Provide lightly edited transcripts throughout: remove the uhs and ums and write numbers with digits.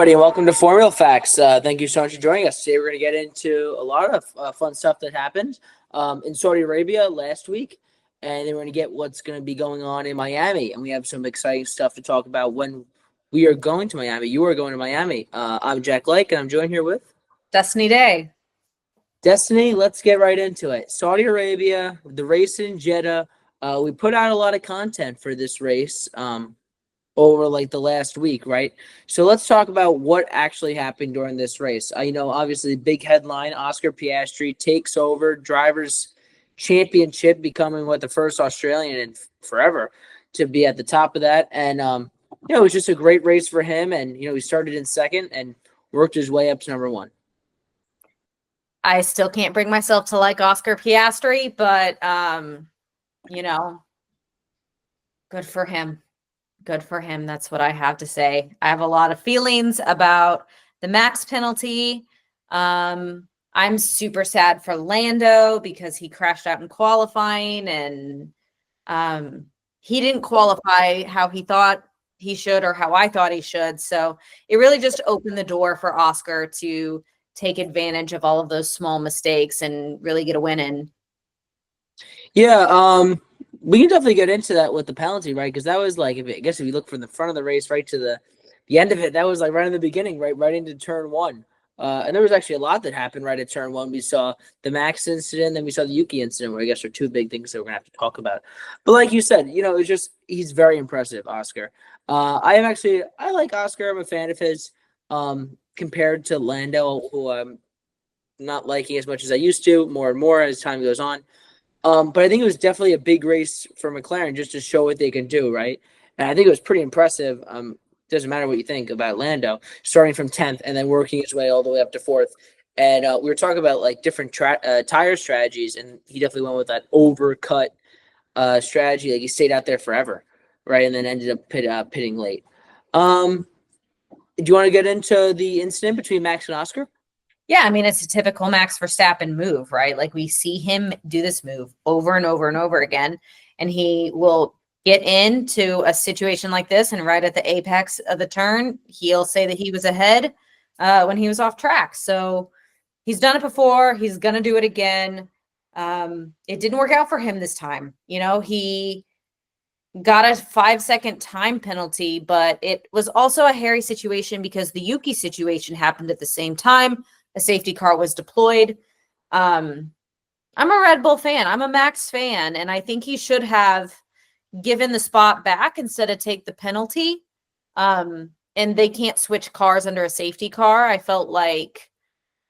everybody, and welcome to Formula Facts. Thank you so much for joining us. Today we're going to get into a lot of fun stuff that happened in Saudi Arabia last week, and then we're going to get what's going to be going on in Miami. And we have some exciting stuff to talk about when we are going to Miami. You are going to Miami. I'm Jack Lake, and I'm joined here with Destinee. Destinee. Let's get right into it. Saudi Arabia, the race in Jeddah. We put out a lot of content for this race. Over like the last week, right? So let's talk about what actually happened during this race. Obviously, big headline: Oscar Piastri takes over drivers' championship, becoming the first Australian in forever to be at the top of that. And it was just a great race for him. And he started in second and worked his way up to number one. I still can't bring myself to like Oscar Piastri, but good for him. Good for him. That's what I have to say. I have a lot of feelings about the Max penalty. I'm super sad for Lando because he crashed out in qualifying and he didn't qualify how he thought he should or how I thought he should. So it really just opened the door for Oscar to take advantage of all of those small mistakes and really get a win in. Yeah, we can definitely get into that with the penalty, right? Because that was if you look from the front of the race right to the end of it, that was right in the beginning, right into turn one. And there was actually a lot that happened right at turn one. We saw the Max incident, then we saw the Yuki incident, where I guess are two big things that we're gonna have to talk about. But like you said, it's just he's very impressive, Oscar. I like Oscar. I'm a fan of his. Compared to Lando, who I'm not liking as much as I used to, more and more as time goes on. But I think it was definitely a big race for McLaren just to show what they can do, right? And I think it was pretty impressive. Doesn't matter what you think about Lando, starting from 10th and then working his way all the way up to 4th. And we were talking about different tire strategies, and he definitely went with that overcut strategy. He stayed out there forever, right? And then ended up pitting late. Do you want to get into the incident between Max and Oscar? Yeah, I mean, it's a typical Max Verstappen move, right? We see him do this move over and over and over again, and he will get into a situation like this, and right at the apex of the turn, he'll say that he was ahead when he was off track. So he's done it before. He's going to do it again. It didn't work out for him this time. He got a 5-second time penalty, but it was also a hairy situation because the Yuki situation happened at the same time. A safety car was deployed. I'm a Red Bull fan. I'm a Max fan, and I think he should have given the spot back instead of take the penalty. And they can't switch cars under a safety car. I felt like,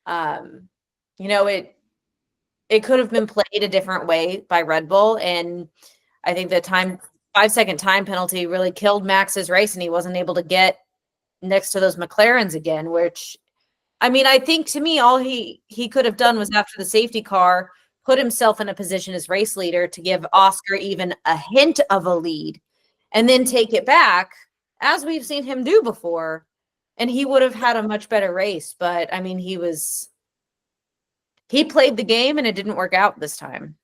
it could have been played a different way by Red Bull, and I think the 5-second time penalty really killed Max's race, and he wasn't able to get next to those McLarens again, which, I think to me, all he could have done was after the safety car, put himself in a position as race leader to give Oscar even a hint of a lead and then take it back, as we've seen him do before, and he would have had a much better race. But, he played the game, and it didn't work out this time.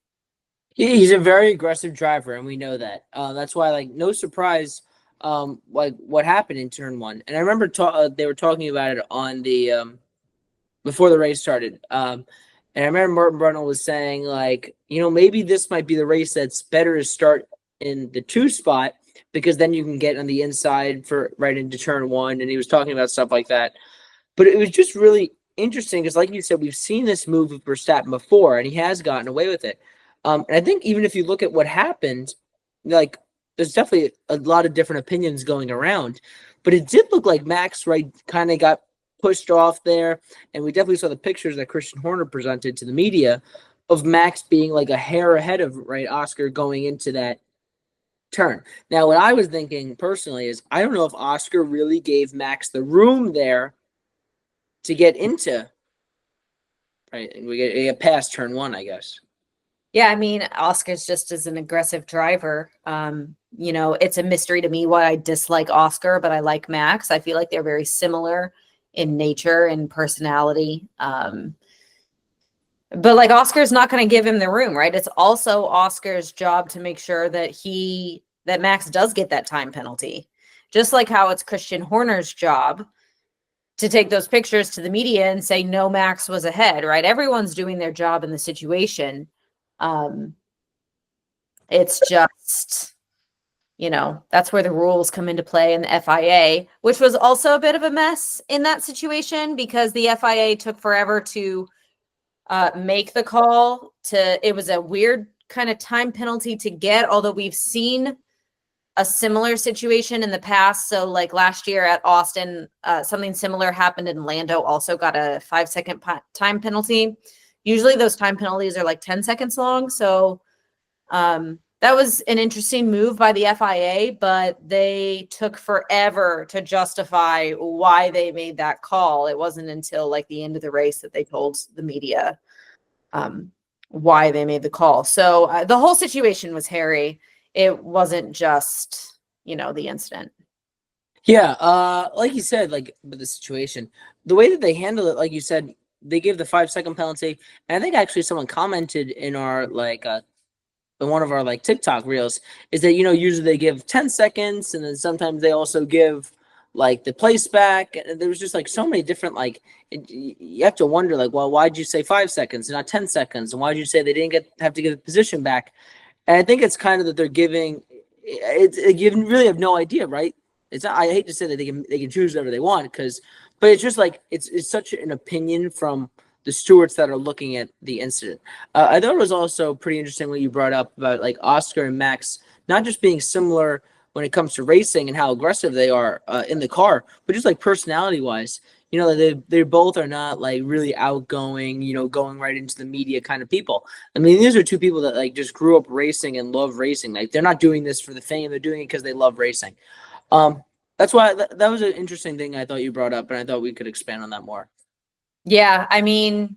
He's a very aggressive driver, and we know that. That's why, no surprise, what happened in turn one. And I remember they were talking about it on the before the race started. And I remember Martin Brundle was saying, maybe this might be the race that's better to start in the 2 spot, because then you can get on the inside for right into turn one. And he was talking about stuff like that. But it was just really interesting because, like you said, we've seen this move with Verstappen before, and he has gotten away with it. And I think even if you look at what happened, there's definitely a lot of different opinions going around. But it did look like Max, kind of got pushed off there. And we definitely saw the pictures that Christian Horner presented to the media of Max being a hair ahead of Oscar going into that turn. Now, what I was thinking personally is I don't know if Oscar really gave Max the room there to get into, we get past turn one, I guess. Yeah, Oscar's just as an aggressive driver. It's a mystery to me why I dislike Oscar, but I like Max. I feel like they're very similar in nature and personality. But Oscar's not going to give him the room, right? It's also Oscar's job to make sure that Max does get that time penalty. Just like how it's Christian Horner's job to take those pictures to the media and say, no, Max was ahead, right? Everyone's doing their job in the situation. It's just, that's where the rules come into play in the FIA, which was also a bit of a mess in that situation because the FIA took forever to make the call. It was a weird kind of time penalty to get, although we've seen a similar situation in the past. So like last year at Austin, something similar happened in Lando, also got a 5-second time penalty. Usually those time penalties are like 10 seconds long. So that was an interesting move by the FIA, but they took forever to justify why they made that call. It wasn't until like the end of the race that they told the media why they made the call. So the whole situation was hairy. It wasn't just, the incident. Yeah, like you said, like with the situation, the way that they handle it, like you said, they give the 5-second penalty, and I think actually someone commented in our in one of our like TikTok reels is that usually they give 10 seconds, and then sometimes they also give like the place back, and there was just like so many different you have to wonder like, well, why'd you say 5 seconds and not 10 seconds, and why'd you say they didn't have to give the position back? And I think it's kind of that they're giving you really have no idea, right? It's not, I hate to say that they can choose whatever they want but it's just like it's such an opinion from the stewards that are looking at the incident. I thought it was also pretty interesting what you brought up about like Oscar and Max not just being similar when it comes to racing and how aggressive they are in the car, but just like personality wise. They both are not like really outgoing, going right into the media kind of people. I mean, these are two people that like just grew up racing and love racing. Like they're not doing this for the fame; they're doing it because they love racing. That's why that was an interesting thing I thought you brought up, and I thought we could expand on that more. Yeah, I mean,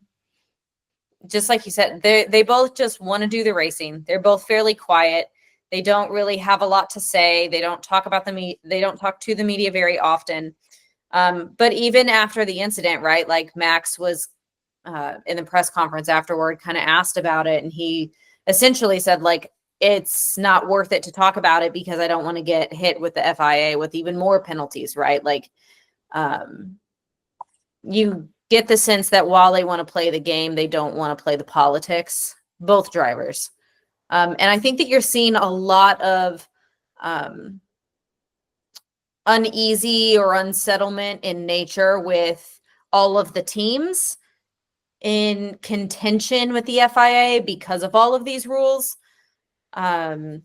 just like you said, they both just want to do the racing. They're both fairly quiet. They don't really have a lot to say. They don't talk about they don't talk to the media very often. But even after the incident, right, like Max was in the press conference afterward kind of asked about it. And he essentially said, like, it's not worth it to talk about it because I don't want to get hit with the FIA with even more penalties, right? Like you get the sense that while they want to play the game, they don't want to play the politics, both drivers. And I think that you're seeing a lot of uneasy or unsettlement in nature with all of the teams in contention with the FIA because of all of these rules. Many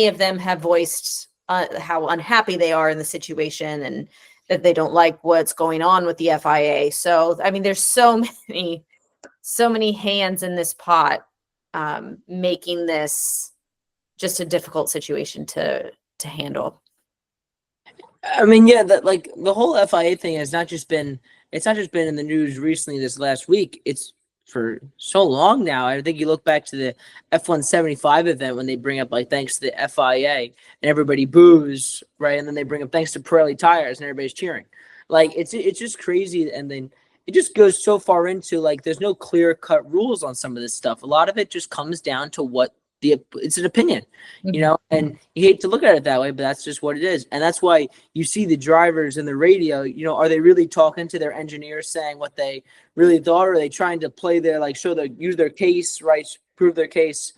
of them have voiced how unhappy they are in the situation and that they don't like what's going on with the FIA. So, I mean, there's so many hands in this pot, making this just a difficult situation to handle. I mean, yeah, that like the whole FIA thing has not just been in the news recently this last week. It's for so long now. I think you look back to the F175 event when they bring up like thanks to the FIA and everybody boos, right? And then they bring up thanks to Pirelli tires and everybody's cheering. Like it's just crazy, and then it just goes so far into like there's no clear-cut rules on some of this stuff. A lot of it just comes down to what it's an opinion, and you hate to look at it that way, but that's just what it is. And that's why you see the drivers in the radio, are they really talking to their engineers saying what they really thought, or are they trying to play their, like, use their case, right? Prove their case,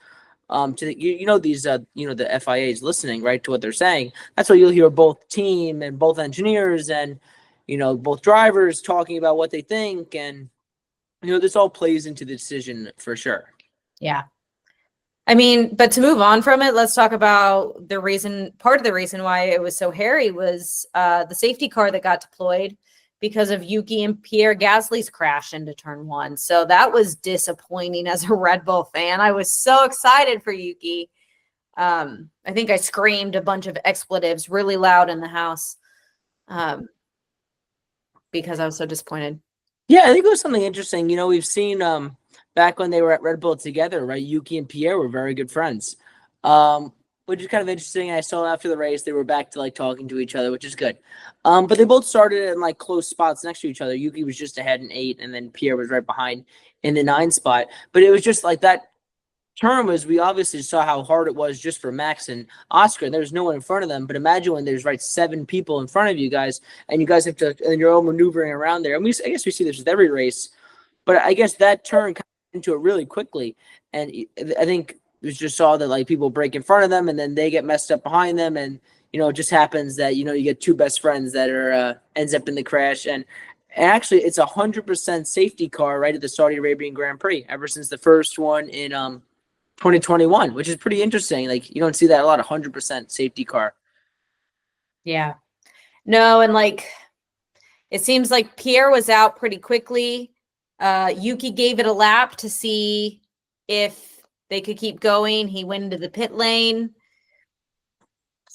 to the FIA is listening, right, to what they're saying. That's why you'll hear both team and both engineers and, both drivers talking about what they think. And, this all plays into the decision for sure. Yeah. I mean, but to move on from it, let's talk about part of the reason why it was so hairy was the safety car that got deployed because of Yuki and Pierre Gasly's crash into turn 1. So that was disappointing as a Red Bull fan. I was so excited for Yuki. I think I screamed a bunch of expletives really loud in the house because I was so disappointed. Yeah, I think it was something interesting. We've seen back when they were at Red Bull together, right? Yuki and Pierre were very good friends, which is kind of interesting. I saw after the race they were back to like talking to each other, which is good. But they both started in like close spots next to each other. Yuki was just ahead in 8, and then Pierre was right behind in the 9 spot. But it was just like that. turn was, we obviously saw how hard it was just for Max and Oscar. There's no one in front of them, but imagine when there's 7 people in front of you guys, and you guys have to, and you're all maneuvering around there. And I guess we see this with every race, but I guess that turn kind of into it really quickly, and I think we just saw that like people break in front of them, and then they get messed up behind them, and it just happens that you get two best friends that are ends up in the crash, and actually it's 100% safety car right at the Saudi Arabian Grand Prix ever since the first one in 2021, which is pretty interesting. Like you don't see that a lot of 100% safety car. Yeah. No, and like it seems like Pierre was out pretty quickly. Yuki gave it a lap to see if they could keep going. He went into the pit lane,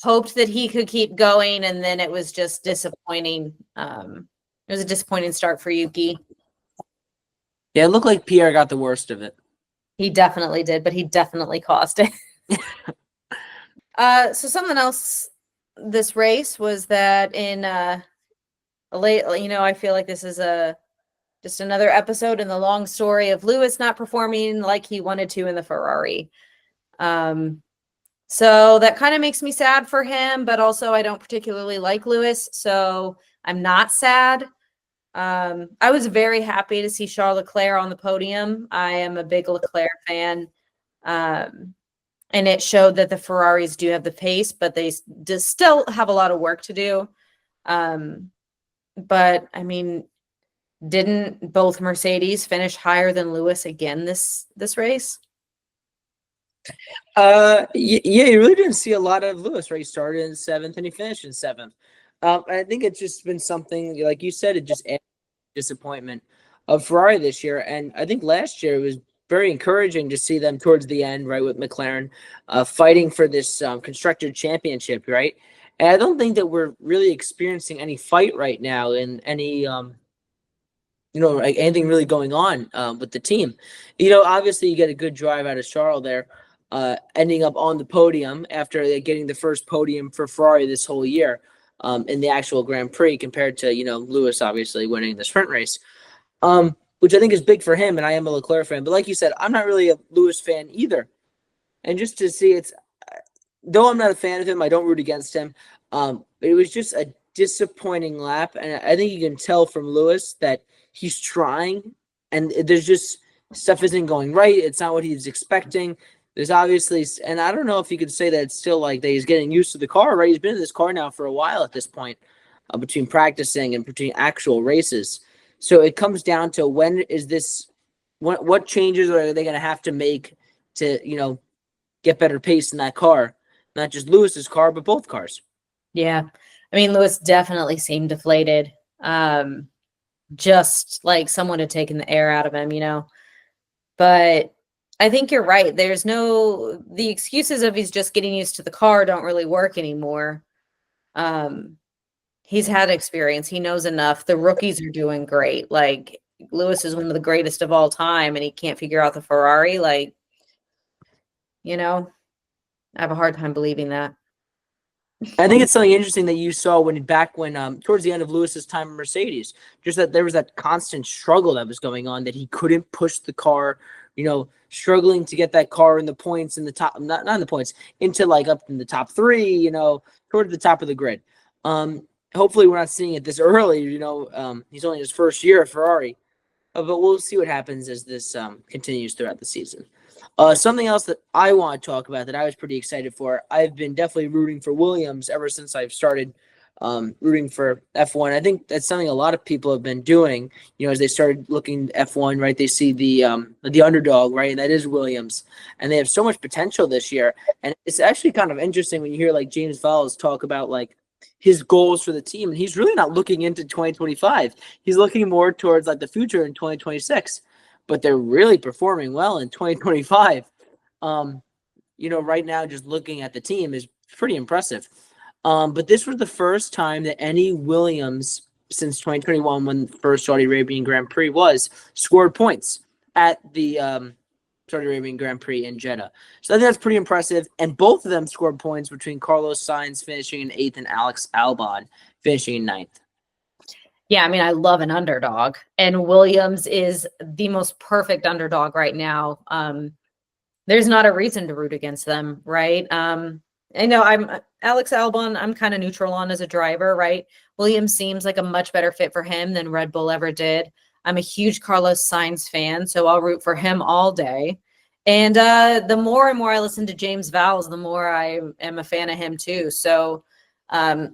hoped that he could keep going, and then it was just disappointing. It was a disappointing start for Yuki. Yeah, it looked like Pierre got the worst of it. He definitely did, but he definitely caused it. So something else this race was that in a late, I feel like this is just another episode in the long story of Lewis not performing like he wanted to in the Ferrari. So that kind of makes me sad for him, but also I don't particularly like Lewis, so I'm not sad. I was very happy to see Charles Leclerc on the podium. I am a big Leclerc fan. And it showed that the Ferraris do have the pace, but they still have a lot of work to do. But I mean, didn't both Mercedes finish higher than Lewis again this race? Yeah, you really didn't see a lot of Lewis, right? He started in 7th and he finished in 7th. I think it's just been something, like you said, it just added disappointment of Ferrari this year. And I think last year it was very encouraging to see them towards the end, right, with McLaren fighting for this constructor championship, right? And I don't think that we're really experiencing any fight right now in any like anything really going on with the team. Obviously you get a good drive out of Charles there, ending up on the podium after getting the first podium for Ferrari this whole year in the actual Grand Prix compared to, Lewis obviously winning the sprint race, which I think is big for him. And I am a Leclerc fan, but like you said, I'm not really a Lewis fan either. And just to see though I'm not a fan of him, I don't root against him. It was just a disappointing lap. And I think you can tell from Lewis that he's trying, and there's just stuff isn't going right. It's not what he's expecting. There's obviously, and I don't know if you could say that it's still like that he's getting used to the car, right? He's been in this car now for a while at this point, between practicing and between actual races. So it comes down to what changes are they going to have to make to, get better pace in that car? Not just Lewis's car, but both cars. Yeah. I mean, Lewis definitely seemed deflated. Just like someone had taken the air out of him, But I think you're right. The excuses of he's just getting used to the car don't really work anymore. He's had experience. He knows enough. The rookies are doing great. Like Lewis is one of the greatest of all time, and he can't figure out the Ferrari. Like, I have a hard time believing that. I think it's something interesting that you saw when towards the end of Lewis's time in Mercedes, just that there was that constant struggle that was going on, that he couldn't push the car, struggling to get that car in the points in the top, not in the points, into like up in the top 3, toward the top of the grid. Hopefully we're not seeing it this early, he's only his first year at Ferrari, but we'll see what happens as this continues throughout the season. Something else that I want to talk about that I was pretty excited for, I've been definitely rooting for Williams ever since I've started rooting for F1. I think that's something a lot of people have been doing, as they started looking at F1, right? They see the underdog, right? And that is Williams. And they have so much potential this year. And it's actually kind of interesting when you hear like James Vowles talk about like his goals for the team. And he's really not looking into 2025. He's looking more towards like the future in 2026. But they're really performing well in 2025. Right now, just looking at the team is pretty impressive. But this was the first time that any Williams since 2021, when the first Saudi Arabian Grand Prix scored points at the Saudi Arabian Grand Prix in Jeddah. So I think that's pretty impressive. And both of them scored points between Carlos Sainz finishing in 8th and Alex Albon finishing in 9th. Yeah, I mean, I love an underdog, and Williams is the most perfect underdog right now. there's not a reason to root against them, right? I know I'm Alex Albon, I'm kind of neutral on as a driver, right? Williams seems like a much better fit for him than Red Bull ever did. I'm a huge Carlos Sainz fan, so I'll root for him all day. And the more and more I listen to James Vowles, the more I am a fan of him too. So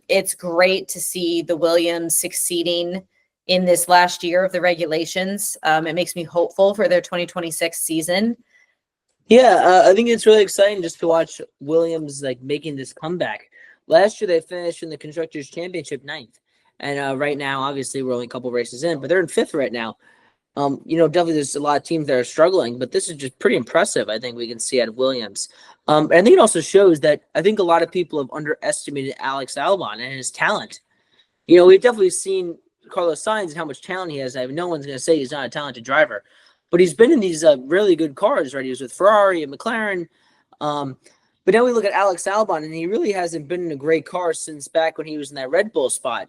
it's great to see the Williams succeeding in this last year of the regulations. It makes me hopeful for their 2026 season. Yeah, I think it's really exciting just to watch Williams like making this comeback. Last year they finished in the Constructors' Championship ninth, and right now, obviously, we're only a couple races in, but they're in fifth right now. Definitely there's a lot of teams that are struggling, but this is just pretty impressive. I think we can see out of Williams. And I think it also shows that I think a lot of people have underestimated Alex Albon and his talent. We've definitely seen Carlos Sainz and how much talent he has. No one's going to say he's not a talented driver, but he's been in these really good cars, right? He was with Ferrari and McLaren. But now we look at Alex Albon, and he really hasn't been in a great car since back when he was in that Red Bull spot,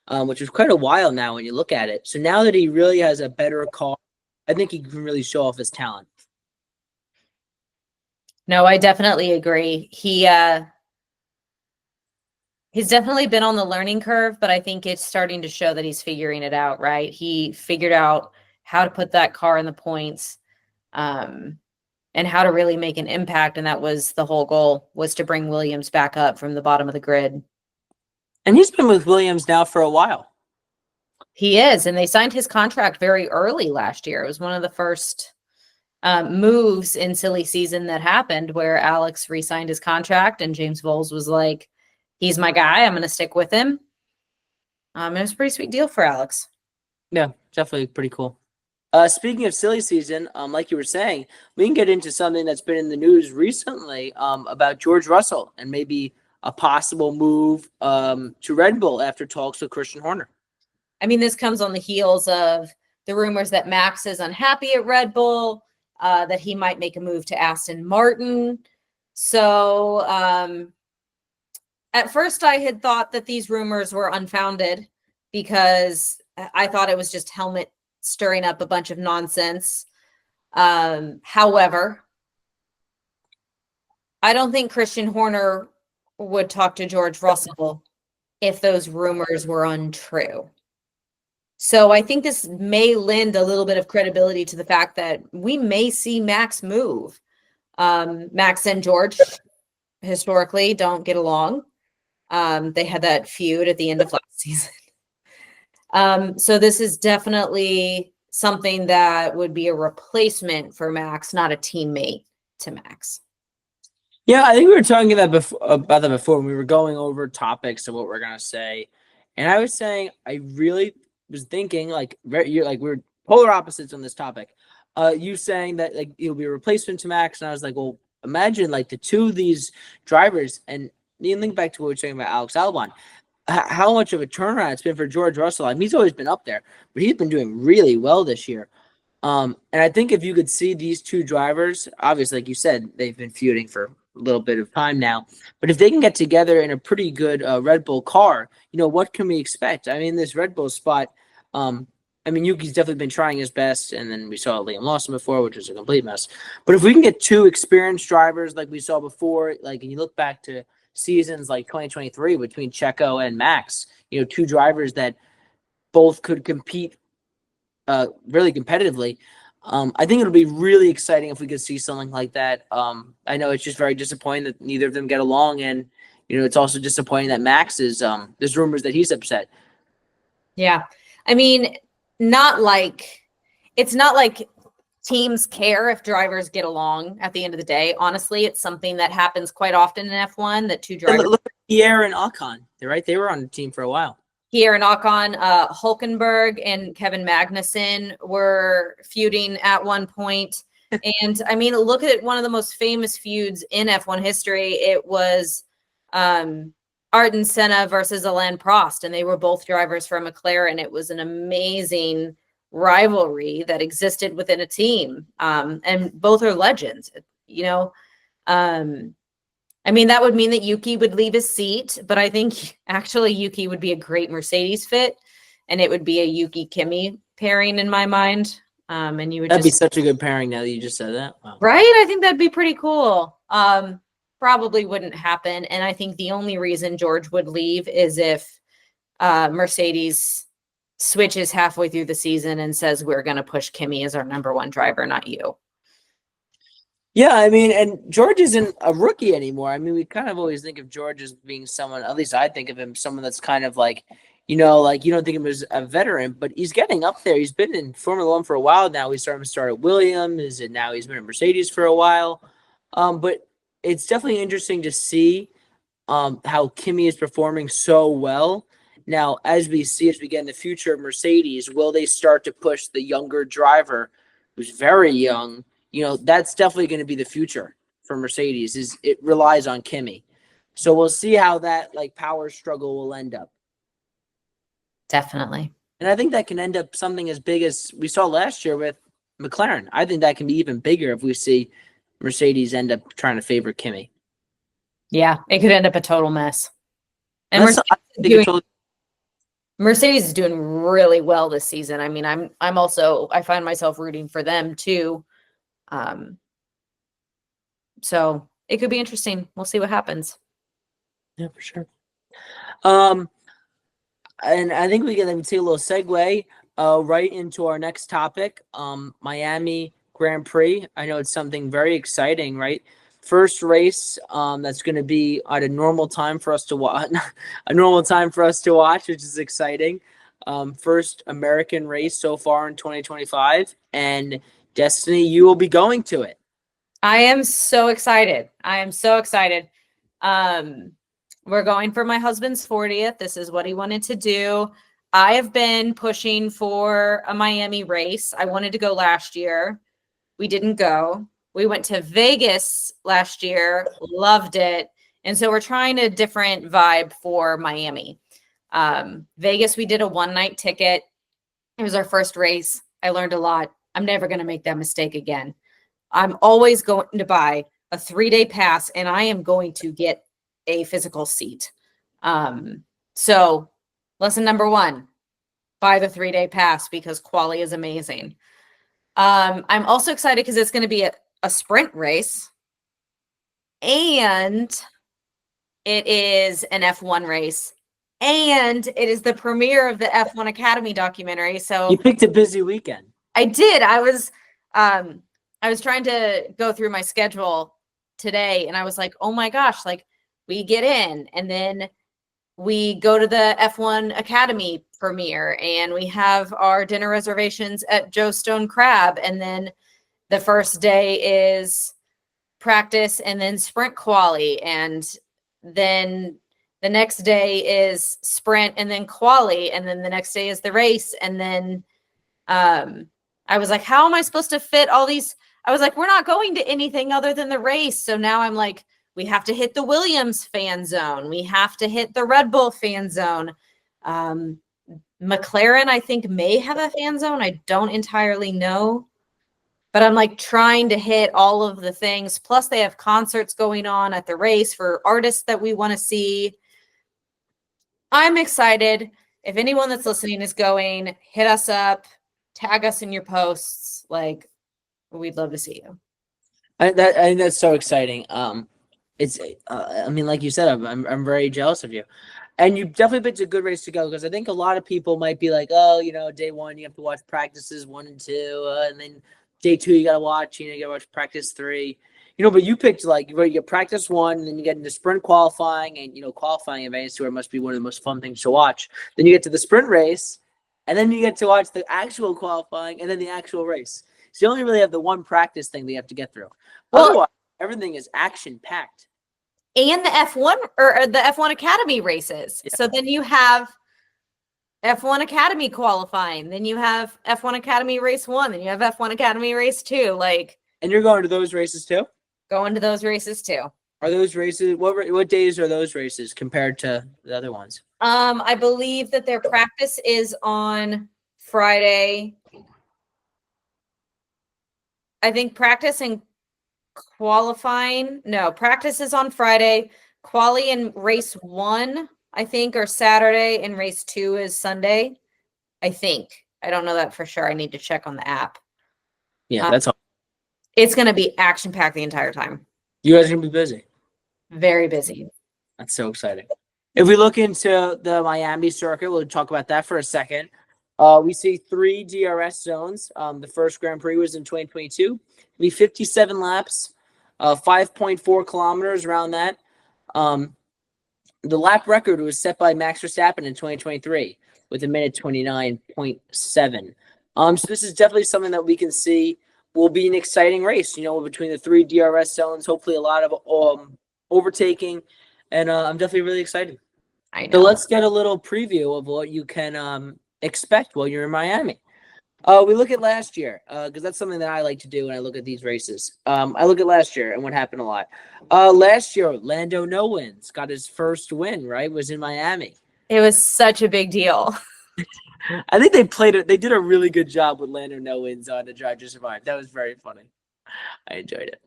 which was quite a while now when you look at it. So now that he really has a better car, I think he can really show off his talent. No, I definitely agree. He's definitely been on the learning curve, but I think it's starting to show that he's figuring it out, right? He figured out how to put that car in the points, and how to really make an impact. And that was the whole goal, was to bring Williams back up from the bottom of the grid. And he's been with Williams now for a while. He is, and they signed his contract very early last year. It was one of the first moves in silly season that happened, where Alex re-signed his contract and James Vowles was like, he's my guy, I'm going to stick with him. It was a pretty sweet deal for Alex. Yeah, definitely pretty cool. Speaking of silly season, like you were saying, we can get into something that's been in the news recently about George Russell and maybe a possible move to Red Bull after talks with Christian Horner. I mean, this comes on the heels of the rumors that Max is unhappy at Red Bull, that he might make a move to Aston Martin. So at first I had thought that these rumors were unfounded because I thought it was just Helmut stirring up a bunch of nonsense. However, I don't think Christian Horner would talk to George Russell if those rumors were untrue. So I think this may lend a little bit of credibility to the fact that we may see Max move. Max and George historically don't get along. They had that feud at the end of last season. So this is definitely something that would be a replacement for Max, not a teammate to Max. Yeah, I think we were talking about that before when we were going over topics of what we're gonna say, and I was saying I really was thinking we're polar opposites on this topic. You saying that like he'll be a replacement to Max, and I was like, well, imagine like the two of these drivers, and you think back to what we were saying about Alex Albon. How much of a turnaround it's been for George Russell. I mean, he's always been up there, but he's been doing really well this year. And I think if you could see these two drivers, obviously, like you said, they've been feuding for a little bit of time now. But if they can get together in a pretty good Red Bull car, what can we expect? I mean, this Red Bull spot, Yuki's definitely been trying his best, and then we saw Liam Lawson before, which was a complete mess. But if we can get two experienced drivers like we saw before, and you look back to seasons like 2023 between Checo and Max, two drivers that both could compete really competitively. I think it'll be really exciting if we could see something like that. I know it's just very disappointing that neither of them get along, and it's also disappointing that Max is there's rumors that he's upset. Yeah, I mean, it's not like teams care if drivers get along at the end of the day. Honestly, it's something that happens quite often in F1 that two drivers. Look at Pierre and Ocon. They were on the team for a while. Pierre and Ocon, Hulkenberg and Kevin Magnussen were feuding at one point. And I mean, look at one of the most famous feuds in F1 history. It was Ayrton Senna versus Alain Prost, and they were both drivers for McLaren. It was an amazing rivalry that existed within a team, and both are legends. I mean, that would mean that Yuki would leave his seat, but I think actually Yuki would be a great Mercedes fit, and it would be a Yuki Kimi pairing in my mind. And you would That'd be just such a good pairing now that you just said that. Wow. right. I think that'd be pretty cool. Probably wouldn't happen. And I think the only reason George would leave is if Mercedes switches halfway through the season and says, we're going to push Kimi as our number one driver, not you. Yeah, I mean, and George isn't a rookie anymore. I mean, we kind of always think of George as being someone, at least I think of him, someone that's kind of like, like you don't think of him as a veteran, but he's getting up there. He's been in Formula One for a while now. He's starting to start at Williams, and now he's been at Mercedes for a while. But it's definitely interesting to see how Kimi is performing so well. Now, as we get in the future of Mercedes, will they start to push the younger driver who's very young? That's definitely going to be the future for Mercedes. Is it relies on Kimi. So we'll see how that power struggle will end up. Definitely. And I think that can end up something as big as we saw last year with McLaren. I think that can be even bigger if we see Mercedes end up trying to favor Kimi. Yeah, it could end up a total mess. And Mercedes is doing really well this season. I mean, I find myself rooting for them too. So it could be interesting. We'll see what happens. Yeah, for sure. And I think we can take a little segue right into our next topic, Miami Grand Prix. I know it's something very exciting, right? First race that's going to be at a normal time for us to watch, which is exciting. First American race so far in 2025, and Destinee, you will be going to it. I am so excited. We're going for my husband's 40th. This is what he wanted to do. I have been pushing for a Miami race. I wanted to go last year. We didn't go. We went to Vegas last year, loved it. And so we're trying a different vibe for Miami. Vegas, we did a one-night ticket. It was our first race. I learned a lot. I'm never going to make that mistake again. I'm always going to buy a 3-day pass, and I am going to get a physical seat. So lesson number 1, buy the 3-day pass because quali is amazing. I'm also excited because it's going to be a sprint race, and it is an F1 race, and it is the premiere of the F1 Academy documentary. So you picked a busy weekend. I did. I was trying to go through my schedule today, and I was like, oh my gosh, we get in, and then we go to the F1 Academy premiere, and we have our dinner reservations at Joe Stone Crab, and then the first day is practice and then sprint quali, and then the next day is sprint and then quali, and then the next day is the race. And then I was like, how am I supposed to fit all these? I was like, we're not going to anything other than the race. So now I'm like, we have to hit the Williams fan zone. We have to hit the Red Bull fan zone. McLaren, I think, may have a fan zone. I don't entirely know. But I'm trying to hit all of the things. Plus, they have concerts going on at the race for artists that we want to see. I'm excited. If anyone that's listening is going, hit us up, tag us in your posts. We'd love to see you. I think that's so exciting. It's I mean, like you said, I'm very jealous of you, and you definitely picked a good race to go, because I think a lot of people might be like, oh, day 1 you have to watch practices 1 and 2, and then day 2 you gotta watch, you gotta watch practice 3, but you picked you get practice 1, and then you get into sprint qualifying, and qualifying events where it must be one of the most fun things to watch. Then you get to the sprint race, and then you get to watch the actual qualifying, and then the actual race. So you only really have the one practice thing that you have to get through. Well, otherwise, everything is action packed. And the F1 or the F1 Academy races. Yeah. So then you have F1 Academy qualifying, then you have F1 Academy race 1, then you have F1 Academy race 2. And you're going to those races too? Going to those races too. Are those races, what days are those races compared to the other ones? I believe that their practice is on Friday. I think practice and practice is on Friday. Quali and race 1, I think, are Saturday, and race 2 is Sunday. I think. I don't know that for sure. I need to check on the app. Yeah, that's all. It's going to be action-packed the entire time. You guys are gonna be busy. Very busy. That's so exciting. If we look into the Miami circuit, we'll talk about that for a second. We see 3 DRS zones. The first Grand Prix was in 2022. It'll be 57 laps, 5.4 kilometers around that. The lap record was set by Max Verstappen in 2023 with a minute 29.7. So this is definitely something that we can see will be an exciting race, between the 3 DRS zones, hopefully a lot of overtaking, and I'm definitely really excited. I know. So let's get a little preview of what you can expect while you're in Miami. We look at last year because that's something that I like to do when I look at these races. I look at last year and what happened a lot. Last year, Lando No Wins got his first win, right? Was in Miami. It was such a big deal. I think they did a really good job with Lando No Wins on the Drive to Survive. That was very funny. I enjoyed it.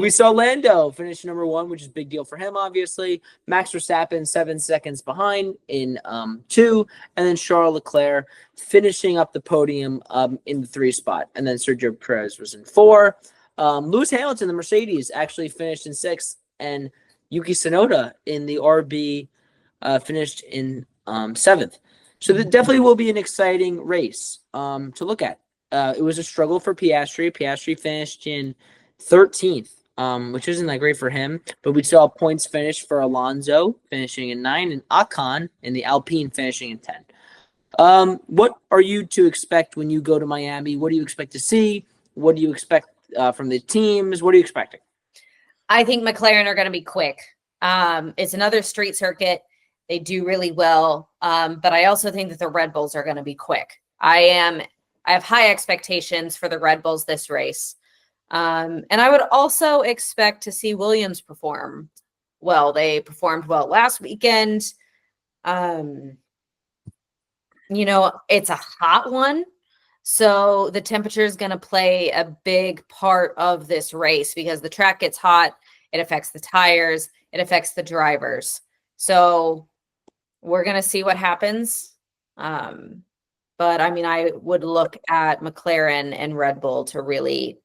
We saw Lando finish number 1, which is a big deal for him, obviously. Max Verstappen 7 seconds behind in 2, and then Charles Leclerc finishing up the podium in the 3 spot, and then Sergio Perez was in 4. Lewis Hamilton, the Mercedes, actually finished in 6th, and Yuki Tsunoda in the RB finished in 7th. So there definitely will be an exciting race to look at. It was a struggle for Piastri. Piastri finished in 13th, which isn't that great for him. But we saw points finish for Alonso finishing in 9, and Ocon in the Alpine finishing in 10. What are you to expect when you go to Miami? What do you expect to see? What do you expect from the teams? What are you expecting? I think McLaren are going to be quick. It's another street circuit. They do really well. But I also think that the Red Bulls are going to be quick. I have high expectations for the Red Bulls this race. And I would also expect to see Williams perform well. They performed well last weekend. It's a hot one. So the temperature is going to play a big part of this race because the track gets hot. It affects the tires. It affects the drivers. So we're going to see what happens. But I would look at McLaren and Red Bull to really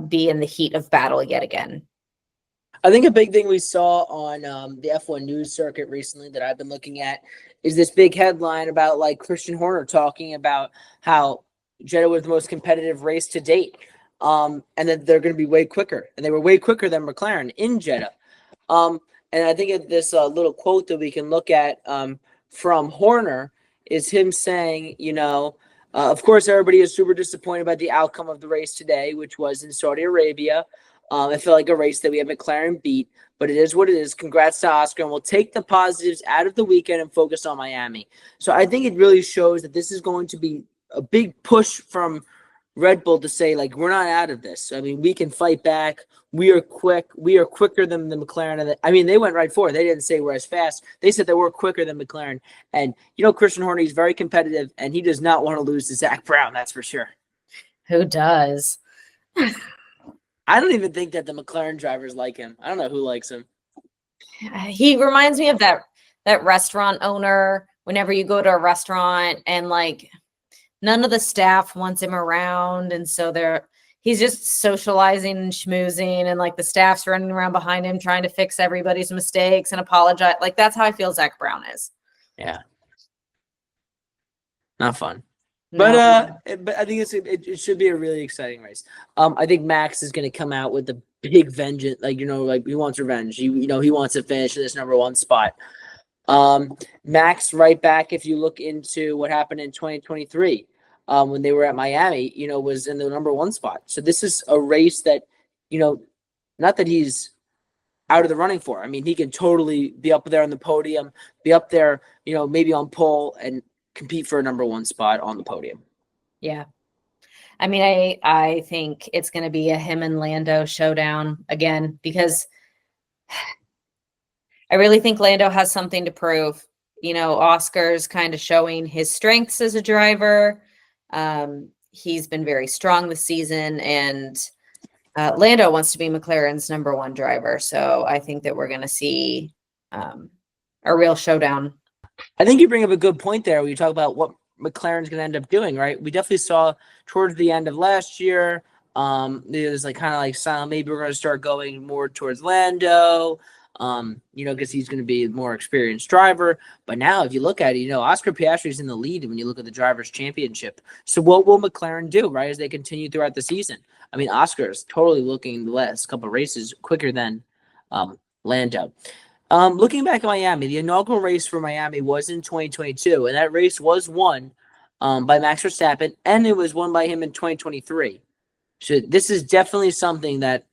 be in the heat of battle yet again. I think a big thing we saw on the F1 news circuit recently that I've been looking at is this big headline about Christian Horner talking about how Jeddah was the most competitive race to date, and that they're going to be way quicker, and they were way quicker than McLaren in Jeddah. And I think this little quote that we can look at from Horner is him saying, of course, everybody is super disappointed about the outcome of the race today, which was in Saudi Arabia. I feel like a race that we have McLaren beat, but it is what it is. Congrats to Oscar, and we'll take the positives out of the weekend and focus on Miami. So I think it really shows that this is going to be a big push from Red Bull to say, we're not out of this. We can fight back. We are quick. We are quicker than the McLaren. They went right forward. They didn't say we're as fast. They said that we're quicker than McLaren. And, Christian Horner is very competitive, and he does not want to lose to Zach Brown. That's for sure. Who does? I don't even think that the McLaren drivers like him. I don't know who likes him. He reminds me of that restaurant owner. Whenever you go to a restaurant and none of the staff wants him around, and so he's just socializing and schmoozing, and the staff's running around behind him trying to fix everybody's mistakes and apologize. That's how I feel Zach Brown is. Yeah. Not fun. No. But I think it should be a really exciting race. I think Max is going to come out with a big vengeance. He wants revenge. He wants to finish in this number 1 spot. Max right back, if you look into what happened in 2023, when they were at Miami, was in the number 1 spot. So this is a race that, not that he's out of the running for. He can totally be up there on the podium, be up there, maybe on pole and compete for a number 1 spot on the podium. Yeah. I think it's going to be a him and Lando showdown again, because I really think Lando has something to prove. Oscar's kind of showing his strengths as a driver. He's been very strong this season, and Lando wants to be McLaren's number 1 driver. So I think that we're going to see a real showdown. I think you bring up a good point there when you talk about what McLaren's going to end up doing, right? We definitely saw towards the end of last year, there's like kind of like silent. Maybe we're going to start going more towards Lando, because he's going to be a more experienced driver. But now, if you look at it, Oscar Piastri is in the lead when you look at the Drivers' Championship. So what will McLaren do, right, as they continue throughout the season? I mean, Oscar is totally looking the last couple of races quicker than Lando. Looking back at Miami, the inaugural race for Miami was in 2022, and that race was won by Max Verstappen, and it was won by him in 2023. So this is definitely something that,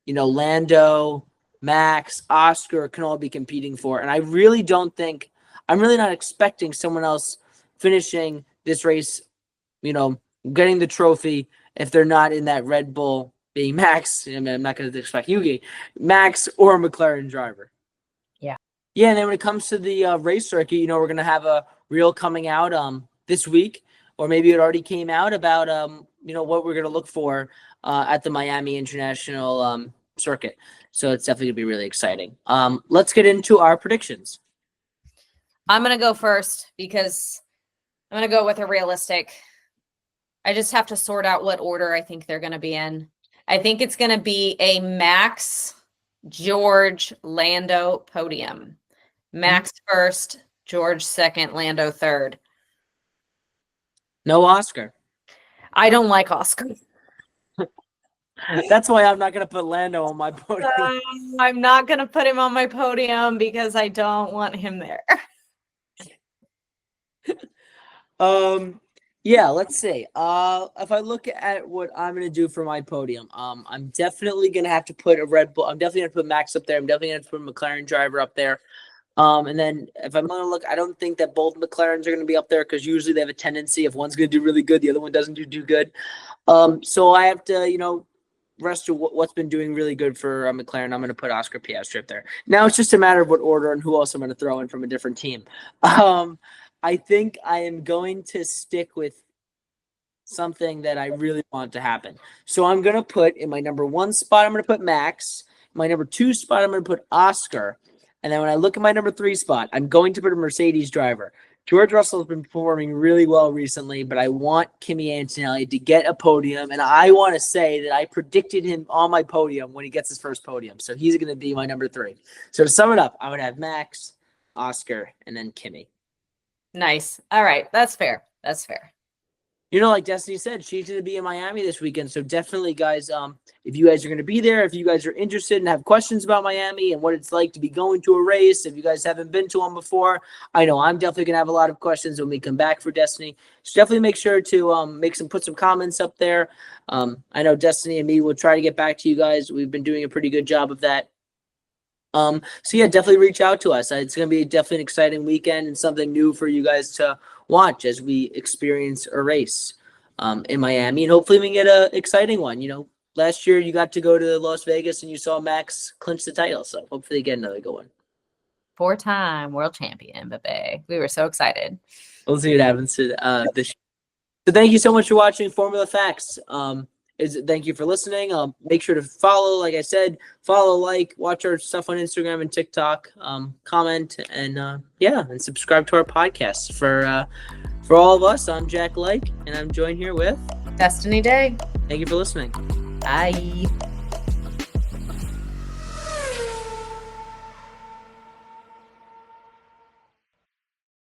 Lando, Max, Oscar can all be competing for. And I'm really not expecting someone else finishing this race, getting the trophy if they're not in that Red Bull, being Max. I mean, I'm not going to expect Yuki, Max or McLaren driver. Yeah, and then when it comes to the race circuit, we're going to have a reel coming out this week, or maybe it already came out about, what we're going to look for at the Miami International circuit. So it's definitely going to be really exciting. Let's get into our predictions. I'm going to go first because I'm going to go with a realistic. I just have to sort out what order I think they're going to be in. I think it's going to be a Max, George, Lando podium. Max first, George second, Lando third. No Oscar. I don't like Oscar. That's why I'm not going to put Lando on my podium. I'm not going to put him on my podium because I don't want him there. Yeah, let's see. If I look at what I'm going to do for my podium, I'm definitely going to have to put a Red Bull. I'm definitely going to put Max up there. I'm definitely going to put a McLaren driver up there. And then if I'm going to look, I don't think that both McLarens are going to be up there because usually they have a tendency if one's going to do really good, the other one doesn't do good. So I have to, rest of what's been doing really good for McLaren. I'm going to put Oscar Piastri up there. Now it's just a matter of what order and who else I'm going to throw in from a different team. I think I am going to stick with something that I really want to happen. So I'm going to put in my number 1 spot, I'm going to put Max. My number 2 spot, I'm going to put Oscar. And then when I look at my number 3 spot, I'm going to put a Mercedes driver. George Russell has been performing really well recently, but I want Kimi Antonelli to get a podium. And I want to say that I predicted him on my podium when he gets his first podium. So he's going to be my number 3. So to sum it up, I would have Max, Oscar, and then Kimi. Nice. All right. That's fair. That's fair. Like Destinee said, she's going to be in Miami this weekend. So definitely, guys, if you guys are going to be there, if you guys are interested and have questions about Miami and what it's like to be going to a race, if you guys haven't been to one before, I know I'm definitely going to have a lot of questions when we come back for Destinee. So definitely make sure to put some comments up there. I know Destinee and me will try to get back to you guys. We've been doing a pretty good job of that. So yeah, definitely reach out to us. It's going to be definitely an exciting weekend and something new for you guys to watch as we experience a race in Miami, and hopefully we can get an exciting one. Last year you got to go to Las Vegas and you saw Max clinch the title, so hopefully get another good one. 4-time world champion, baby. We were so excited. We'll see what happens to this. So thank you so much for watching Formula Facts. Thank you for listening. Make sure to follow, like I said, watch our stuff on Instagram and TikTok, comment, and and subscribe to our podcast. For all of us, I'm Jack Like, and I'm joined here with Destinee Day. Thank you for listening. Bye.